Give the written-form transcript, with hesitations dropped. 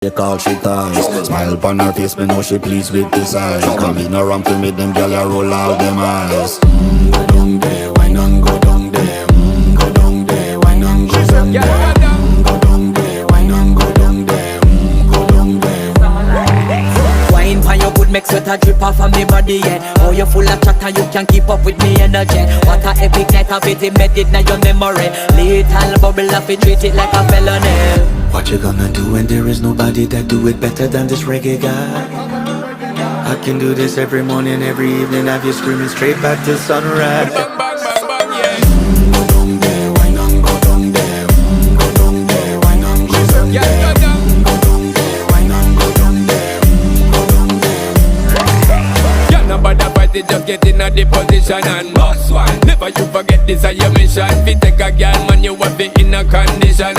They call she ties. Smile upon her face, me know she pleased with this eyes. Come in around to me, them gyal a roll out them eyes. Go down there, why not go down there? Go down there, why not go down there? Go down there, why not go down there? Go down there. Wine pan your good, make sweat a drip off of me body, yeah. Oh, you full of chatter, you can't keep up with me energy. What a epic night of it, embedded in your memory. Little bubble of it, treat it like a felony. What you gonna do when there is nobody that do it better than this reggae guy? I can do this every morning, every evening, have you screaming straight back to sunrise. Bang, bang, bang, bang, yeah. Go down there, why not go down there? Go down there, why not go down there? Yeah, go down. Go down there, why not go down there? Go down there. Yeah, nobody fight it, just get in a the position and boss one. Never you forget this is your mission. Fi take a girl, man, you have it in a condition.